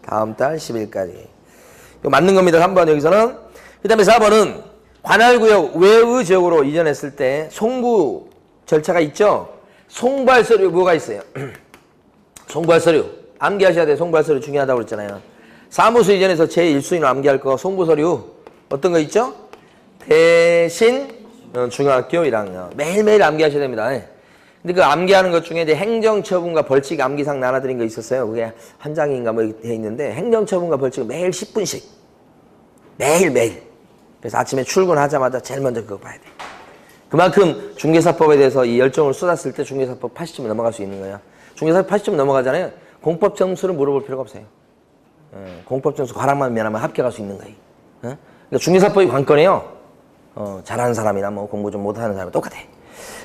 다음 달 10일까지. 이거 맞는 겁니다. 3번 여기서는. 그 다음에 4번은 관할구역 외의 지역으로 이전했을 때 송부 절차가 있죠. 송부할 서류 뭐가 있어요? 송부할 서류. 암기하셔야 돼요. 송부할 서류 중요하다고 그랬잖아요. 사무소 이전에서 제1순위로 암기할 거 송부 서류. 어떤 거 있죠? 대신 중학교 1학년. 매일매일 암기하셔야 됩니다. 근데 그 암기하는 것 중에 이제 행정처분과 벌칙 암기상 나눠드린 거 있었어요. 그게 한 장인가 뭐 이렇게 돼 있는데 행정처분과 벌칙은 매일 10분씩. 매일매일. 그래서 아침에 출근하자마자 제일 먼저 그거 봐야 돼. 그만큼 중개사법에 대해서 이 열정을 쏟았을 때 중개사법 80점 넘어갈 수 있는 거예요. 중개사법 80점 넘어가잖아요. 공법 점수를 물어볼 필요가 없어요. 공법 점수 과락만 면하면 합격할 수 있는 거예요. 그러니까 중개사법이 관건이에요. 잘하는 사람이나 뭐 공부 좀 못하는 사람이 똑같아.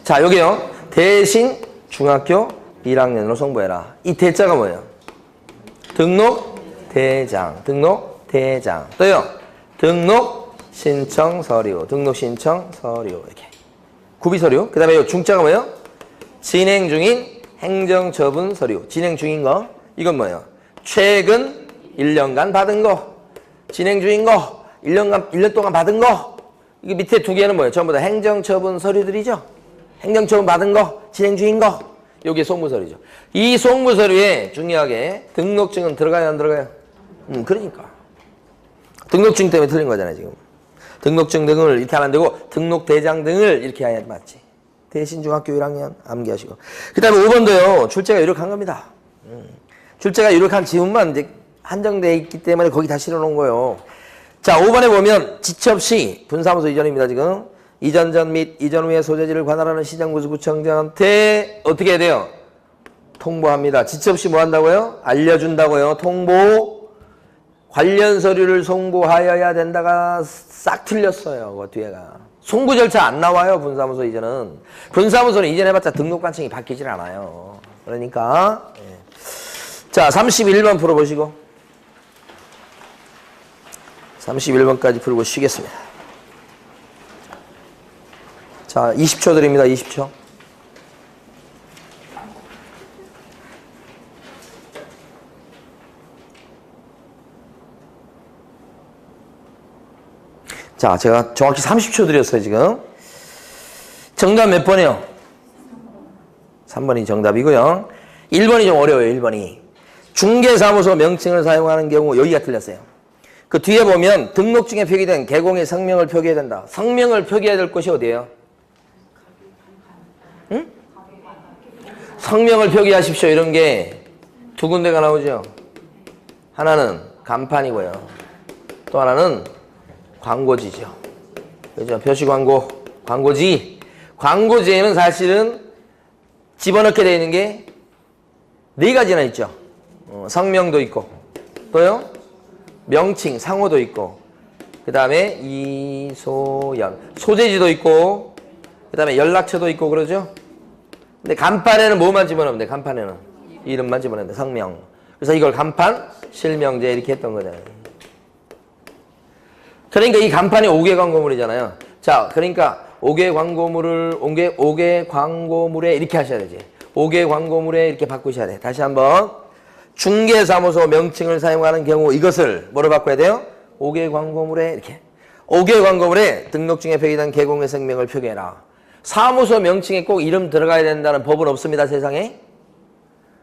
자, 여기요. 대신 중학교 1학년으로 송부해라. 이 대자가 뭐예요? 등록대장. 등록대장. 또요. 등록신청서류. 등록신청서류. 이렇게. 구비서류. 그 다음에 중자가 뭐예요? 진행 중인 행정처분 서류. 진행 중인 거. 이건 뭐예요? 최근 1년간 받은 거. 진행 중인 거. 1년 동안 받은 거. 이게 밑에 두 개는 뭐예요? 전부 다 행정처분 서류들이죠? 행정처분 받은 거, 진행 중인 거. 여기에 송부서류죠. 이 송부서류에 중요하게 등록증은 들어가요, 안 들어가요? 그러니까. 등록증 때문에 틀린 거잖아요, 지금. 등록증 등을 이렇게 하면 안 되고 등록대장 등을 이렇게 해야 맞지. 대신 중학교 1학년 암기하시고. 그 다음에 5번도요. 출제가 유력한 겁니다. 출제가 유력한 지문만 이제 한정되어 있기 때문에 거기 다 실어놓은 거예요. 자, 5번에 보면 지체 없이 분사무소 이전입니다, 지금. 이전 전 및 이전 후에 소재지를 관할하는 시정구청장한테 어떻게 해야 돼요? 통보합니다. 지체 없이 뭐 한다고요? 알려준다고요. 통보. 관련 서류를 송부하여야 된다가 싹 틀렸어요. 그 뒤에가. 송부 절차 안 나와요, 분사무소 이전은. 분사무소는 이전해봤자 등록관청이 바뀌질 않아요. 그러니까. 자, 31번 풀어보시고. 31번까지 풀고 쉬겠습니다. 자, 20초 드립니다. 20초. 자, 제가 정확히 30초 드렸어요, 지금. 정답 몇 번이요? 3번이 정답이고요. 1번이 좀 어려워요, 1번이. 중개사무소 명칭을 사용하는 경우 여기가 틀렸어요. 그 뒤에 보면 등록증에 표기된 개공의 성명을 표기해야 된다. 성명을 표기해야 될 곳이 어디예요? 응? 성명을 표기하십시오. 이런 게 두 군데가 나오죠. 하나는 간판이고요. 또 하나는 광고지죠. 그죠? 표시광고, 광고지. 광고지에는 사실은 집어넣게 되어 있는 게 네 가지나 있죠. 성명도 있고, 또요, 명칭, 상호도 있고, 그 다음에 이소연, 소재지도 있고, 그 다음에 연락처도 있고, 그러죠? 근데 간판에는 뭐만 집어넣으면 돼, 간판에는? 이름만 집어넣으면 돼, 성명. 그래서 이걸 간판, 실명제 이렇게 했던 거잖아요. 그러니까 이 간판이 5개 광고물이잖아요. 자, 그러니까 5개 광고물을 5개 광고물에 이렇게 하셔야 되지. 5개 광고물에 이렇게 바꾸셔야 돼. 다시 한번. 중개사무소 명칭을 사용하는 경우 이것을 뭐로 바꿔야 돼요? 5개 광고물에 이렇게. 5개 광고물에 등록증에 표기된 개공의 성명을 표기해라. 사무소 명칭에 꼭 이름 들어가야 된다는 법은 없습니다, 세상에.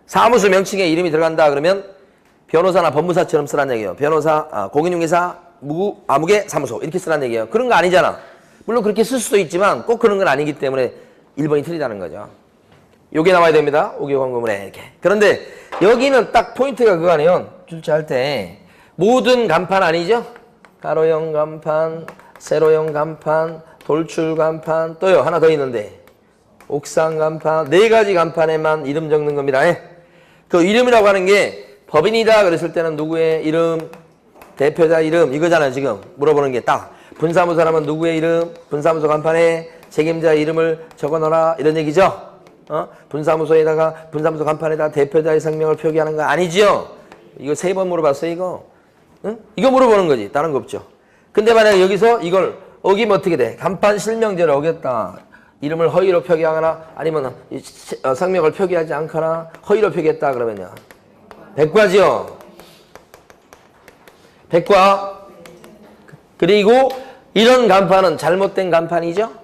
사무소 명칭에 이름이 들어간다 그러면 변호사나 법무사처럼 쓰라는 얘기예요. 변호사, 공인중개사, 아무개 사무소 이렇게 쓰라는 얘기예요. 그런 거 아니잖아. 물론 그렇게 쓸 수도 있지만 꼭 그런 건 아니기 때문에 1번이 틀리다는 거죠. 요게 나와야 됩니다. 5개 광고물에 이렇게. 그런데 여기는 딱 포인트가 그거 아니에요. 출제할 때 모든 간판 아니죠? 가로형 간판, 세로형 간판, 돌출 간판, 또요 하나 더 있는데 옥상 간판, 4가지 간판에만 이름 적는 겁니다. 그 이름이라고 하는 게 법인이다 그랬을 때는 누구의 이름, 대표자 이름 이거잖아요. 지금 물어보는 게 딱 분사무소라면 누구의 이름, 분사무소 간판에 책임자 이름을 적어놓으라 이런 얘기죠. 분사무소에다가 분사무소 간판에다가 대표자의 성명을 표기하는 거 아니죠. 이거 3번 물어봤어요. 이거 응? 이거 물어보는 거지. 다른 거 없죠. 근데 만약에 여기서 이걸 어기면 어떻게 돼? 간판 실명제를 어겼다. 이름을 허위로 표기하거나 아니면 성명을 표기하지 않거나 허위로 표기했다 그러면요. 백과지요. 백과. 그리고 이런 간판은 잘못된 간판이죠.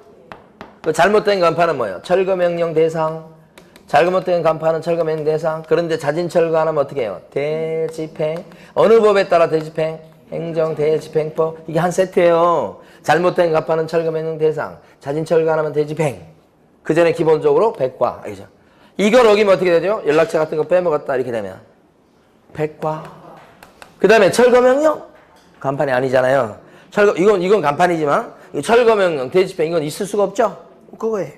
그 잘못된 간판은 뭐예요? 철거명령 대상. 잘못된 간판은 철거명령 대상. 그런데 자진철거 안 하면 어떻게 해요? 대집행. 어느 법에 따라 대집행? 행정대집행법. 이게 한 세트예요. 잘못된 간판은 철거명령 대상. 자진철거 안 하면 대집행. 그 전에 기본적으로 백과. 알죠? 이걸 어기면 어떻게 되죠? 연락처 같은 거 빼먹었다 이렇게 되면 백과. 그 다음에 철거명령? 간판이 아니잖아요. 이건 간판이지만 철거명령, 대집행 이건 있을 수가 없죠? 그거예요.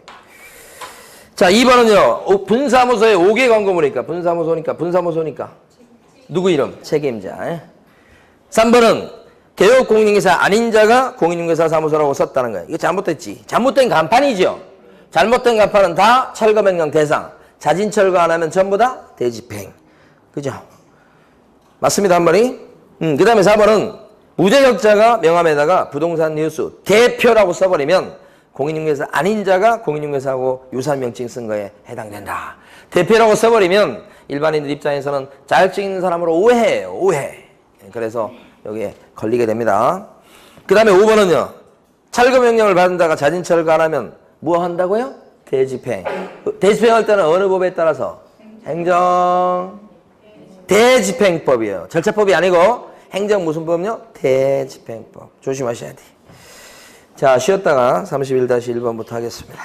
자, 2번은요. 분사무소에 5개 광고물이니까 분사무소니까 누구 이름? 책임자. 3번은 개업 공인중개사 아닌 자가 공인중개사 사무소라고 썼다는 거예요. 이거 잘못됐지. 잘못된 간판이죠. 잘못된 간판은 다 철거명령 대상. 자진철거 안 하면 전부 다 대집행. 그죠? 맞습니다, 한 번이. 그 다음에 4번은 무자격자가 명함에다가 부동산 뉴스 대표라고 써버리면 공인중개사 아닌 자가 공인중개사하고 유사한 명칭 쓴 거에 해당된다. 대표라고 써버리면 일반인들 입장에서는 자격증 있는 사람으로 오해해요. 오해. 그래서 여기에 걸리게 됩니다. 그 다음에 5번은요. 철거명령을 받은 자가 자진철거 안 하면 뭐 한다고요? 대집행. 대집행할 때는 어느 법에 따라서? 행정 대집행법이에요. 절차법이 아니고 행정 무슨 법요? 대집행법. 조심하셔야 돼. 자, 쉬었다가 31-1번부터 하겠습니다.